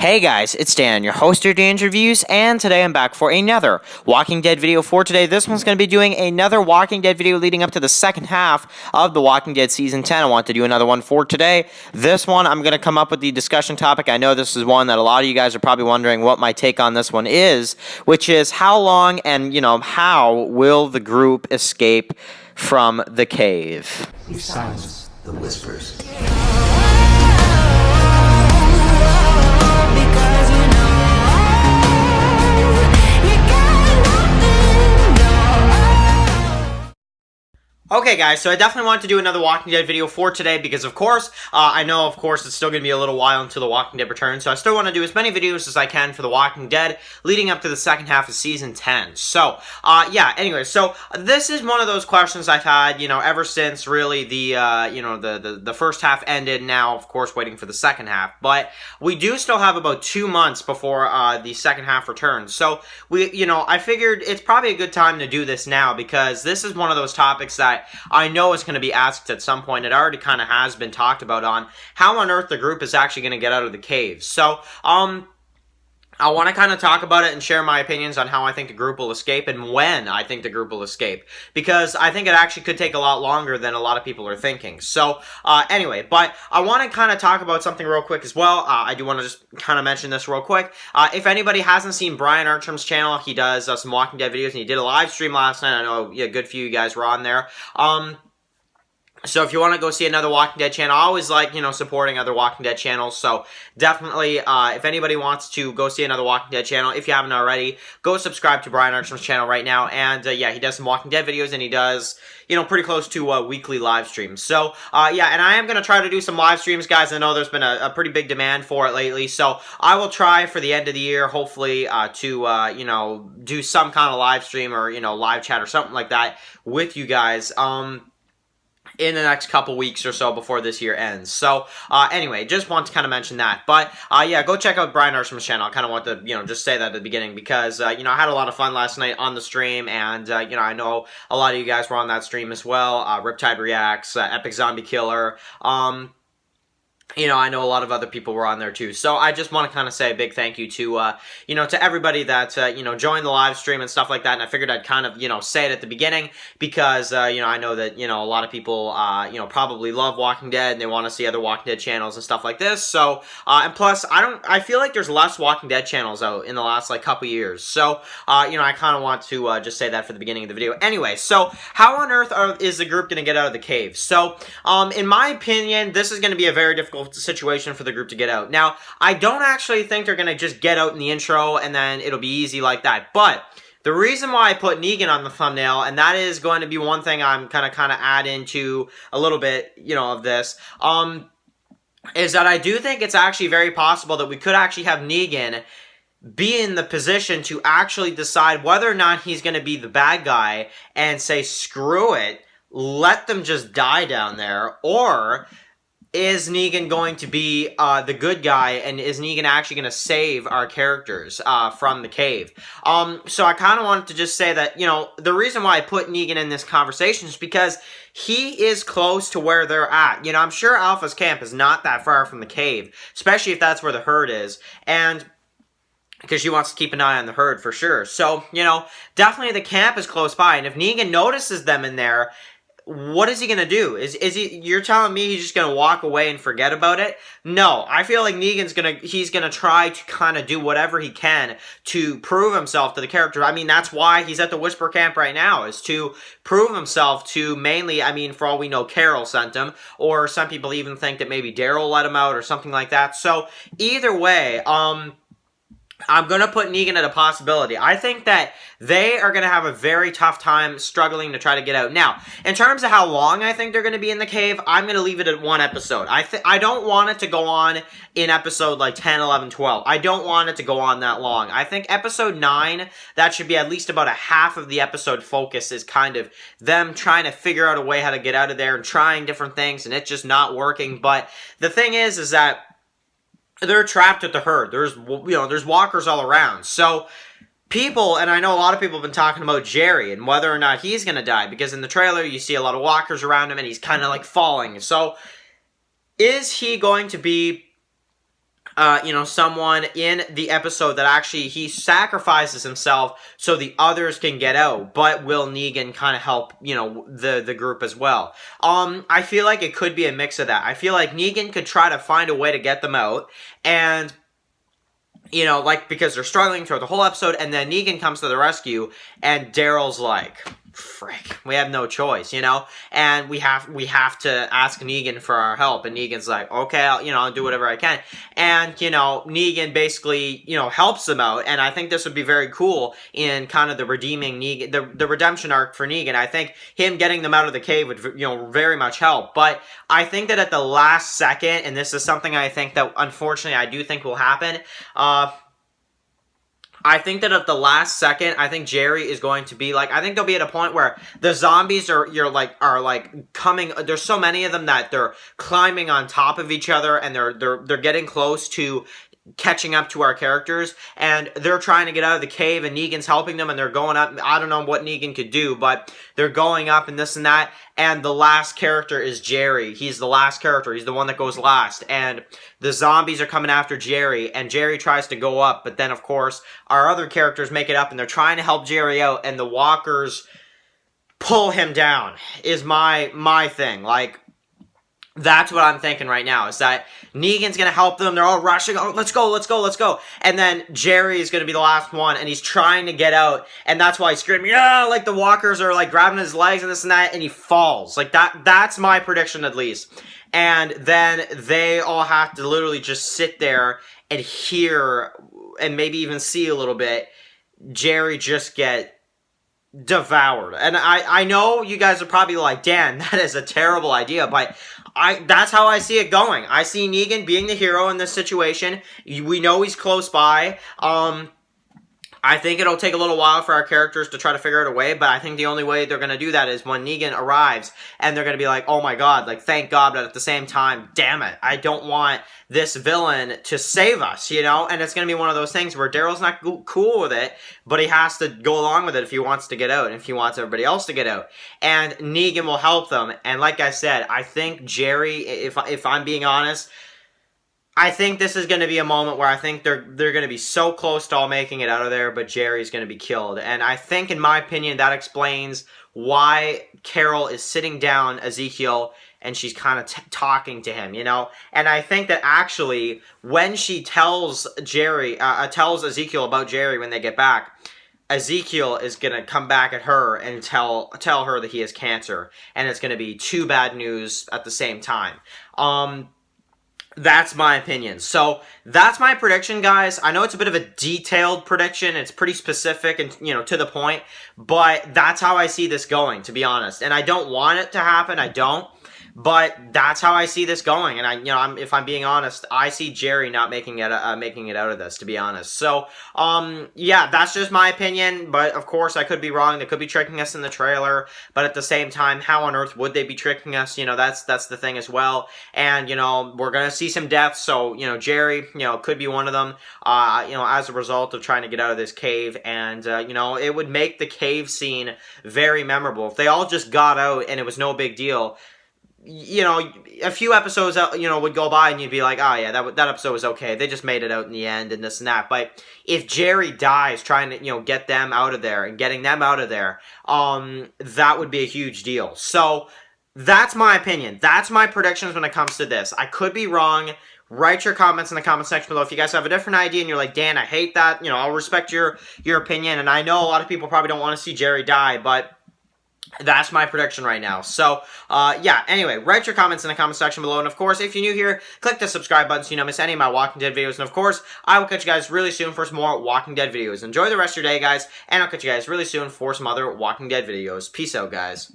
Hey guys, it's Dan, your host of Dan's Reviews, and today I'm back for another Walking Dead video for today. This one's going to be doing another Walking Dead video leading up to the second half of The Walking Dead Season 10. I want to do another one for today. This one, I'm going to come up with the discussion topic. I know this is one that a lot of you guys are probably wondering what my take on this one is, which is how long and, how will the group escape from the cave? We silence the whispers. Okay guys, so I definitely wanted to do another Walking Dead video for today because of course, I know of course it's still going to be a little while until The Walking Dead returns, so I still want to do as many videos as I can for The Walking Dead leading up to the second half of Season 10. So, anyway, so this is one of those questions I've had, ever since really the first half ended, now of course waiting for the second half, but we do still have about 2 months before the second half returns, so I figured it's probably a good time to do this now because this is one of those topics that I know is going to be asked at some point. It already kind of has been talked about on how on earth the group is actually going to get out of the cave. So, I want to kind of talk about it and share my opinions on how I think the group will escape and when I think the group will escape. Because I think it actually could take a lot longer than a lot of people are thinking. So, anyway, but I want to kind of talk about something real quick as well. I do want to just kind of mention this real quick. If anybody hasn't seen Brian Artram's channel, he does some Walking Dead videos, and he did a live stream last night. I know a good few of you guys were on there. So if you want to go see another Walking Dead channel, I always like, supporting other Walking Dead channels. So definitely, if anybody wants to go see another Walking Dead channel, if you haven't already, go subscribe to Brian Artram's channel right now. And he does some Walking Dead videos, and he does, pretty close to weekly live streams. So, and I am going to try to do some live streams, guys. I know there's been a pretty big demand for it lately. So I will try for the end of the year, hopefully, to, do some kind of live stream or, live chat or something like that with you guys. In the next couple weeks or so before this year ends. So, anyway, just want to kind of mention that. But, go check out Brian Artram's channel. I kind of want to, just say that at the beginning because, I had a lot of fun last night on the stream, and, I know a lot of you guys were on that stream as well. Riptide Reacts, Epic Zombie Killer, I know a lot of other people were on there too. So I just want to kind of say a big thank you to, to everybody that, joined the live stream and stuff like that. And I figured I'd kind of, say it at the beginning because, I know that, a lot of people, probably love Walking Dead and they want to see other Walking Dead channels and stuff like this. So, and plus, I feel like there's less Walking Dead channels out in the last, couple years. So, I kind of want to, just say that for the beginning of the video. Anyway, so how on earth is the group going to get out of the cave? So, in my opinion, this is going to be a very difficult situation for the group to get out. Now, I don't actually think they're going to just get out in the intro and then it'll be easy like that. But the reason why I put Negan on the thumbnail, and that is going to be one thing I'm kind of add into a little bit, of this, is that I do think it's actually very possible that we could actually have Negan be in the position to actually decide whether or not he's going to be the bad guy and say, screw it, let them just die down there, or is Negan going to be the good guy, and is Negan actually going to save our characters from the cave? So I kind of wanted to just say that, the reason why I put Negan in this conversation is because he is close to where they're at. I'm sure Alpha's camp is not that far from the cave, especially if that's where the herd is, and because she wants to keep an eye on the herd for sure. So, definitely the camp is close by, and if Negan notices them in there, what is he going to do? Is he, you're telling me he's just going to walk away and forget about it? No, I feel like he's going to try to kind of do whatever he can to prove himself to the character. I mean, that's why he's at the Whisper Camp right now, is to prove himself to mainly, for all we know, Carol sent him, or some people even think that maybe Daryl let him out or something like that. So, either way, I'm going to put Negan at a possibility. I think that they are going to have a very tough time struggling to try to get out. Now, in terms of how long I think they're going to be in the cave, I'm going to leave it at one episode. I don't want it to go on in episode 10, 11, 12. I don't want it to go on that long. I think episode 9, that should be at least about a half of the episode focus is kind of them trying to figure out a way how to get out of there and trying different things, and it's just not working. But the thing is that they're trapped at the herd. There's walkers all around. So people, and I know a lot of people have been talking about Jerry and whether or not he's going to die, because in the trailer you see a lot of walkers around him and he's kind of falling. So is he going to be someone in the episode that actually he sacrifices himself so the others can get out, but will Negan kind of help, the group as well? I feel like it could be a mix of that. I feel like Negan could try to find a way to get them out, and because they're struggling throughout the whole episode, and then Negan comes to the rescue, and Daryl's like, frick, we have no choice, and we have to ask Negan for our help, and Negan's like, okay, I'll do whatever I can, and, Negan basically, helps them out, and I think this would be very cool in kind of the redeeming Negan, the redemption arc for Negan. I think him getting them out of the cave would, very much help, but I think that at the last second, and this is something I think that, unfortunately, I do think will happen, I think that at the last second, I think Jerry is going to be I think they'll be at a point where the zombies are coming. There's so many of them that they're climbing on top of each other, and they're getting close to catching up to our characters, and they're trying to get out of the cave, and Negan's helping them, and they're going up. I don't know what Negan could do, but they're going up and this and that, and the last character is Jerry. He's the last character. He's the one that goes last, and the zombies are coming after Jerry, and Jerry tries to go up, but then, of course, our other characters make it up, and they're trying to help Jerry out, and the walkers pull him down, is my thing. That's what I'm thinking right now, is that Negan's going to help them. They're all rushing. Oh, let's go. And then Jerry is going to be the last one, and he's trying to get out, and that's why he's screaming, yeah, the walkers are, grabbing his legs and this and that, and he falls. That's my prediction, at least. And then they all have to literally just sit there and hear, and maybe even see a little bit, Jerry just get devoured. And I know you guys are probably like, Dan, that is a terrible idea, but that's how I see it going. I see Negan being the hero in this situation. We know he's close by. I think it'll take a little while for our characters to try to figure out a way, but I think the only way they're going to do that is when Negan arrives, and they're going to be like, oh my god, thank god, but at the same time, damn it, I don't want this villain to save us, and it's going to be one of those things where Daryl's not cool with it, but he has to go along with it if he wants to get out, and if he wants everybody else to get out, and Negan will help them, and like I said, I think Jerry, if I'm being honest, I think this is going to be a moment where I think they're going to be so close to all making it out of there, but Jerry's going to be killed. And I think, in my opinion, that explains why Carol is sitting down Ezekiel and she's kind of talking to him, And I think that actually, when she tells Ezekiel about Jerry when they get back, Ezekiel is going to come back at her and tell her that he has cancer. And it's going to be two bad news at the same time. That's my opinion. So, that's my prediction, guys. I know it's a bit of a detailed prediction. It's pretty specific and, to the point. But that's how I see this going, to be honest. And I don't want it to happen. I don't. But that's how I see this going, and if I'm being honest, I see Jerry not making it out of this, to be honest. So, yeah, that's just my opinion. But of course, I could be wrong. They could be tricking us in the trailer. But at the same time, how on earth would they be tricking us? That's the thing as well. And we're gonna see some deaths. So Jerry, could be one of them. As a result of trying to get out of this cave, and it would make the cave scene very memorable if they all just got out and it was no big deal. A few episodes, would go by and you'd be like, oh yeah, that episode was okay. They just made it out in the end and this and that. But if Jerry dies trying to, get them out of there and getting them out of there, that would be a huge deal. So that's my opinion. That's my predictions when it comes to this. I could be wrong. Write your comments in the comment section below. If you guys have a different idea and you're like, Dan, I hate that, I'll respect your opinion. And I know a lot of people probably don't want to see Jerry die, but that's my prediction right now. So, yeah, anyway, write your comments in the comment section below. And, of course, if you're new here, click the subscribe button so you don't miss any of my Walking Dead videos. And, of course, I will catch you guys really soon for some more Walking Dead videos. Enjoy the rest of your day, guys. And I'll catch you guys really soon for some other Walking Dead videos. Peace out, guys.